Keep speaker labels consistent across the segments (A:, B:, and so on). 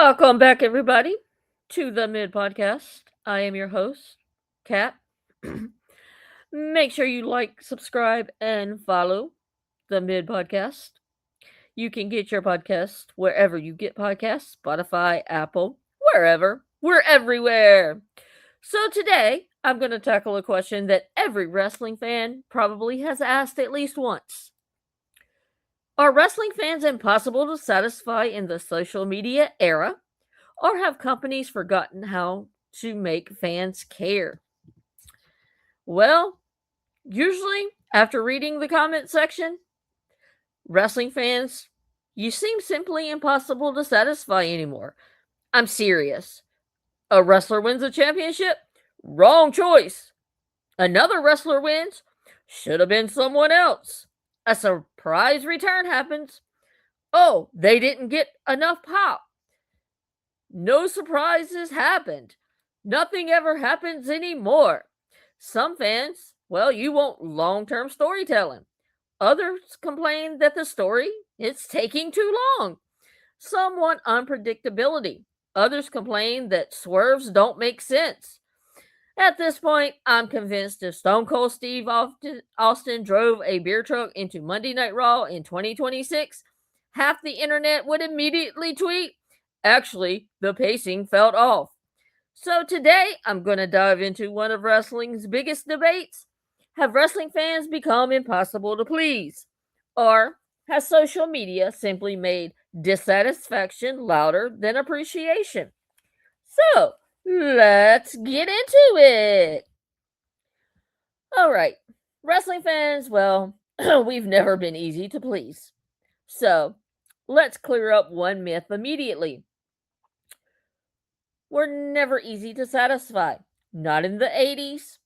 A: Welcome back, everybody, to the Mid Podcast. I am your host, Kat. Make sure you like, subscribe, and follow the Mid Podcast. You can get your podcast wherever you get podcasts, Spotify, Apple, wherever. We're everywhere. So today, I'm going to tackle a question that every wrestling fan probably has asked at least once. Are wrestling fans impossible to satisfy in the social media era? Or have companies forgotten how to make fans care? Well, usually after reading the comment section, wrestling fans, you seem simply impossible to satisfy anymore. I'm serious. A wrestler wins a championship? Wrong choice. Another wrestler wins? Should have been someone else. A surprise return happens. Oh, they didn't get enough pop. No surprises happened. Nothing ever happens anymore. Some fans, well, you want long term storytelling. Others complain that the story is taking too long. Some want unpredictability. Others complain that swerves don't make sense. At this point, I'm convinced if Stone Cold Steve Austin drove a beer truck into Monday Night Raw in 2026, half the internet would immediately tweet, actually, the pacing felt off. So today, I'm going to dive into one of wrestling's biggest debates. Have wrestling fans become impossible to please? Or has social media simply made dissatisfaction louder than appreciation? So, let's get into it. All right, wrestling fans, well, we've never been easy to please. So, let's clear up one myth immediately. We're never easy to satisfy. Not in the 80s,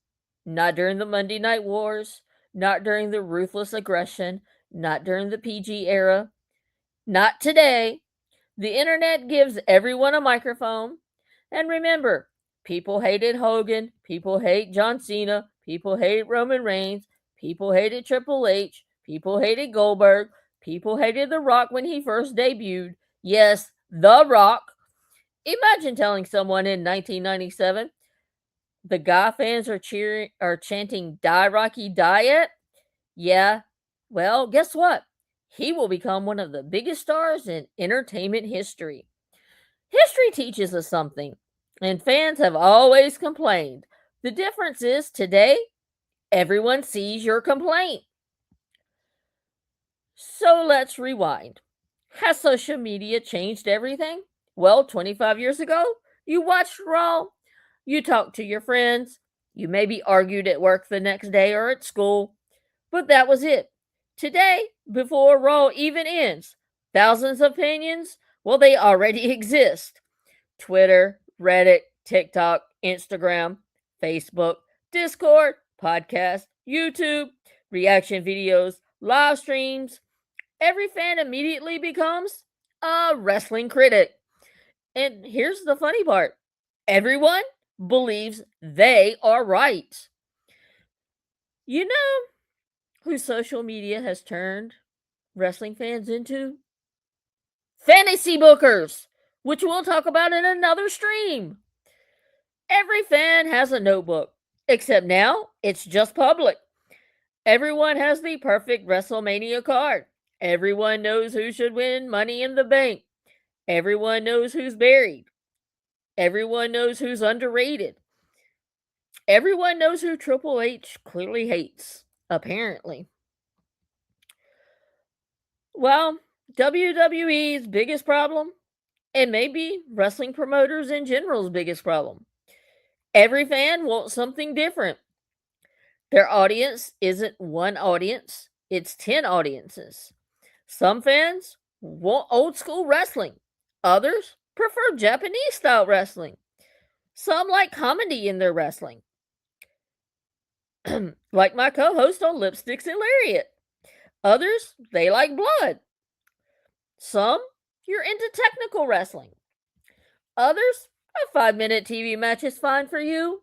A: not during the Monday Night Wars, not during the ruthless aggression, not during the PG era, not today. The internet gives everyone a microphone. And remember, people hated Hogan, people hate John Cena, people hate Roman Reigns, people hated Triple H, people hated Goldberg, people hated The Rock when he first debuted. Yes, The Rock. Imagine telling someone in 1997 the guy fans are chanting "Die Rocky Diet." Yeah, well, guess what? He will become one of the biggest stars in entertainment history. History teaches us something, and fans have always complained. The difference is today, everyone sees your complaint. So let's rewind. Has social media changed everything? Well, 25 years ago, you watched Raw, you talked to your friends, you maybe argued at work the next day or at school, but that was it. Today, before Raw even ends, thousands of opinions, well, they already exist. Twitter, Reddit, TikTok, Instagram, Facebook, Discord, podcast, YouTube, reaction videos, live streams. Every fan immediately becomes a wrestling critic. And here's the funny part, everyone believes they are right. You know who social media has turned wrestling fans into? Fantasy bookers, which we'll talk about in another stream. Every fan has a notebook, except now it's just public. Everyone has the perfect WrestleMania card. Everyone knows who should win Money in the Bank. Everyone knows who's buried. Everyone knows who's underrated. Everyone knows who Triple H clearly hates, apparently. Well, WWE's biggest problem, and maybe wrestling promoters in general's biggest problem, every fan wants something different. Their audience isn't one audience, it's 10 audiences. Some fans want old school wrestling, others prefer Japanese style wrestling. Some like comedy in their wrestling, like my co host on Lipsticks and Lariat. Others, they like blood. Some, you're into technical wrestling. Others, a 5-minute TV match is fine for you.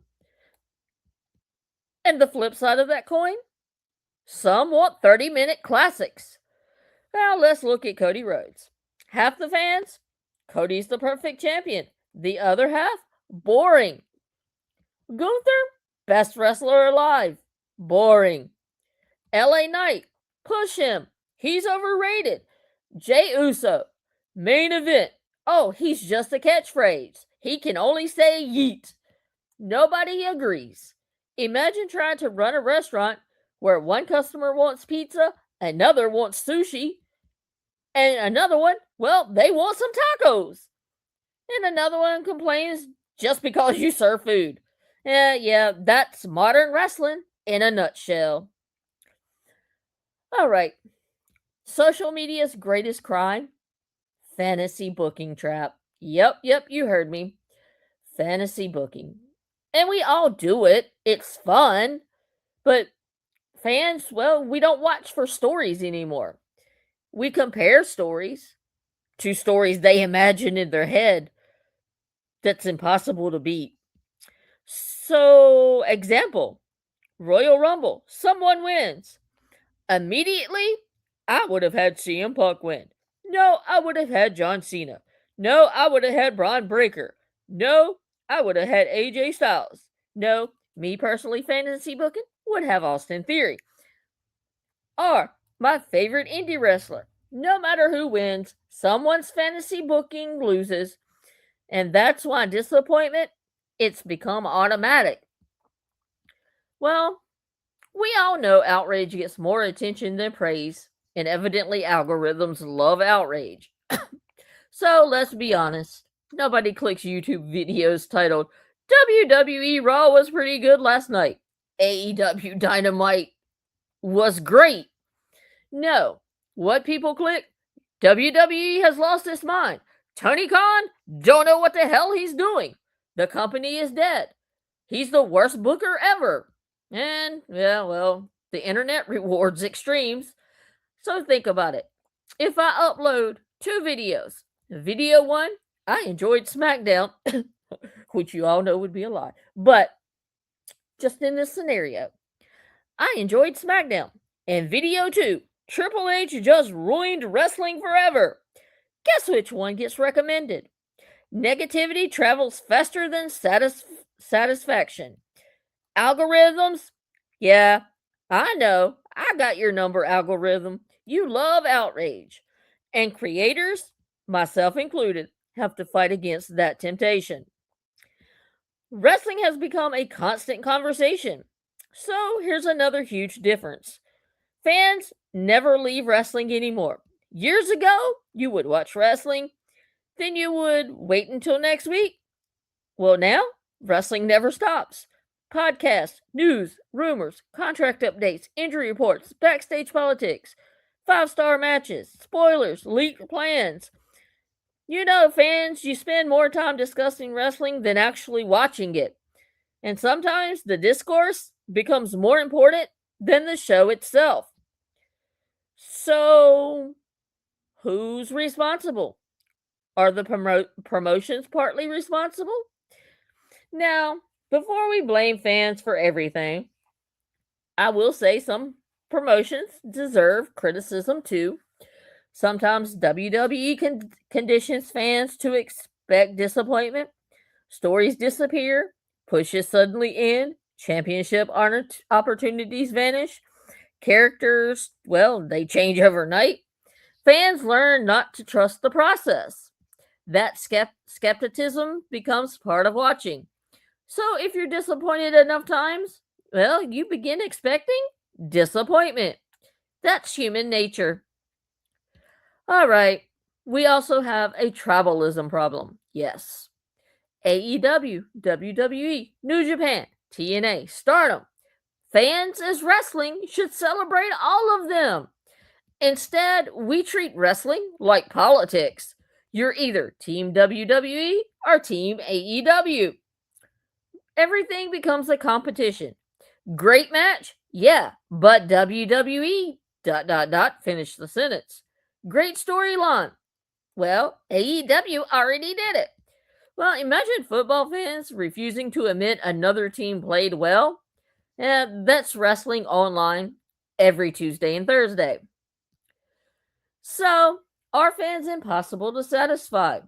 A: And the flip side of that coin, some want 30-minute classics. Now let's look at Cody Rhodes. Half the fans, Cody's the perfect champion. The other half, boring. Gunther, best wrestler alive. Boring. LA Knight, push him. He's overrated. Jey Uso, main event. Oh, he's just a catchphrase. He can only say yeet. Nobody agrees. Imagine trying to run a restaurant where one customer wants pizza, another wants sushi, and another one, well, they want some tacos. And another one complains just because you serve food. Yeah, that's modern wrestling in a nutshell. All right. Social media's greatest crime? Fantasy booking trap. Yep, you heard me. Fantasy booking. And we all do it. It's fun. But fans, well, we don't watch for stories anymore. We compare stories to stories they imagine in their head that's impossible to beat. So, example, Royal Rumble, someone wins. Immediately, I would have had CM Punk win. No, I would have had John Cena. No, I would have had Braun Breaker. No, I would have had AJ Styles. No, me personally, fantasy booking would have Austin Theory. Or my favorite indie wrestler. No matter who wins, someone's fantasy booking loses. And that's why disappointment, it's become automatic. Well, we all know outrage gets more attention than praise, and evidently algorithms love outrage. So let's be honest. Nobody clicks YouTube videos titled WWE Raw was pretty good last night. AEW Dynamite was great. No. What people click? WWE has lost its mind. Tony Khan don't know what the hell he's doing. The company is dead. He's the worst booker ever. And, yeah, well, the internet rewards extremes. So think about it. If I upload 2 videos, video 1, I enjoyed SmackDown, which you all know would be a lie. But just in this scenario, I enjoyed SmackDown. And video 2, Triple H just ruined wrestling forever. Guess which one gets recommended? Negativity travels faster than satisfaction. Algorithms? Yeah, I know. I got your number, algorithm. You love outrage. And creators, myself included, have to fight against that temptation. Wrestling has become a constant conversation. So here's another huge difference. Fans never leave wrestling anymore. Years ago, you would watch wrestling, then you would wait until next week. Well, now, wrestling never stops. Podcasts, news, rumors, contract updates, injury reports, backstage politics, 5-star matches, spoilers, leaked plans. You know, fans, you spend more time discussing wrestling than actually watching it. And sometimes the discourse becomes more important than the show itself. So, who's responsible? Are the promotions partly responsible? Now, before we blame fans for everything, I will say some promotions deserve criticism too. Sometimes WWE conditions fans to expect disappointment. Stories disappear, pushes suddenly end, championship opportunities vanish, characters, well, they change overnight. Fans learn not to trust the process. That skepticism becomes part of watching. So if you're disappointed enough times, well, you begin expecting disappointment. That's human nature. All right, we also have a tribalism problem. Yes. AEW, WWE, New Japan, TNA, Stardom. Fans as wrestling should celebrate all of them. Instead, we treat wrestling like politics. You're either Team WWE or Team AEW. Everything becomes a competition. Great match? Yeah, but WWE... Finish the sentence. Great storyline. Well, AEW already did it. Well, imagine football fans refusing to admit another team played well. That's wrestling online every Tuesday and Thursday. So, are fans impossible to satisfy?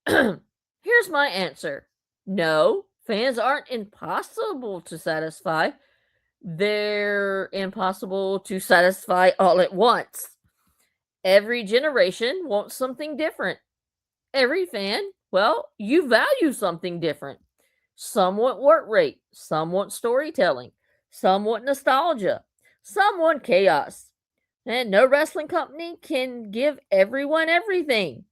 A: Here's my answer. No, fans aren't impossible to satisfy. They're impossible to satisfy all at once. Every generation wants something different. Every fan, well, you value something different. Some want work rate, some want storytelling, some want nostalgia, some want chaos. And no wrestling company can give everyone everything.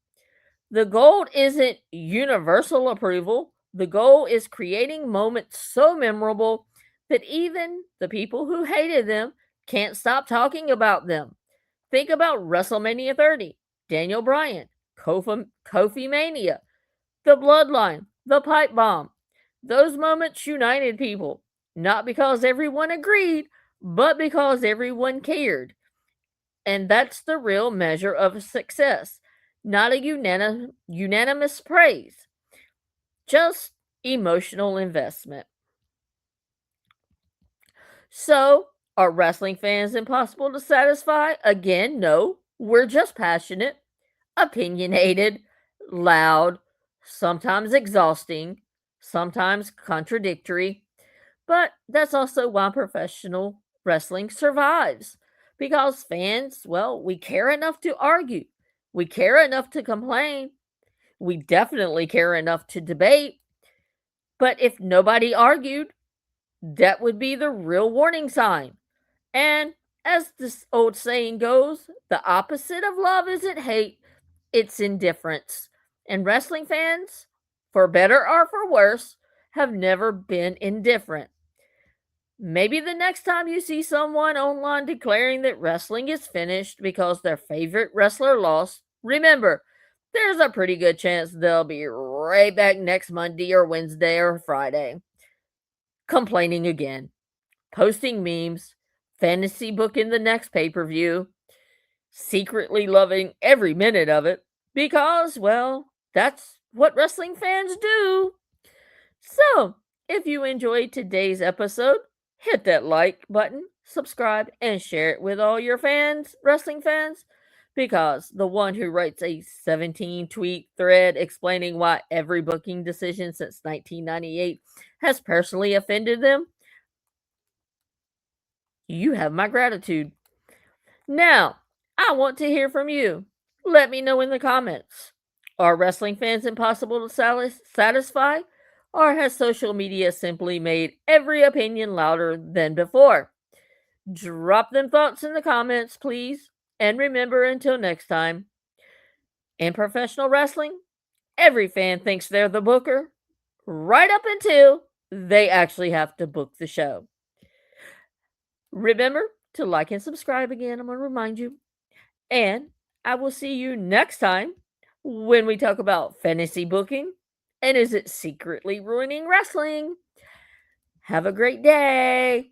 A: The goal isn't universal approval. The goal is creating moments so memorable that even the people who hated them can't stop talking about them. Think about WrestleMania 30, Daniel Bryan, Kofi Mania, the Bloodline, the Pipe Bomb. Those moments united people, not because everyone agreed, but because everyone cared. And that's the real measure of success, not a unanimous praise, just emotional investment. So, are wrestling fans impossible to satisfy? Again, no. We're just passionate, opinionated, loud, sometimes exhausting, sometimes contradictory. But that's also why professional wrestling survives. Because fans, well, we care enough to argue, we care enough to complain, we definitely care enough to debate. But if nobody argued, that would be the real warning sign. And as this old saying goes, the opposite of love isn't hate, it's indifference. And wrestling fans, for better or for worse, have never been indifferent. Maybe the next time you see someone online declaring that wrestling is finished because their favorite wrestler lost, remember, there's a pretty good chance they'll be right back next Monday or Wednesday or Friday, complaining again, posting memes, fantasy booking the next pay per view, secretly loving every minute of it, because, well, that's what wrestling fans do. So, if you enjoyed today's episode, hit that like button, subscribe, and share it with all your fans, wrestling fans, because the one who writes a 17 tweet thread explaining why every booking decision since 1998 has personally offended them, you have my gratitude. Now, I want to hear from you. Let me know in the comments. Are wrestling fans impossible to satisfy? Or has social media simply made every opinion louder than before? Drop them thoughts in the comments, please. And remember, until next time, in professional wrestling, every fan thinks they're the booker, right up until they actually have to book the show. Remember to like and subscribe again. I'm going to remind you. And I will see you next time when we talk about fantasy booking and is it secretly ruining wrestling? Have a great day.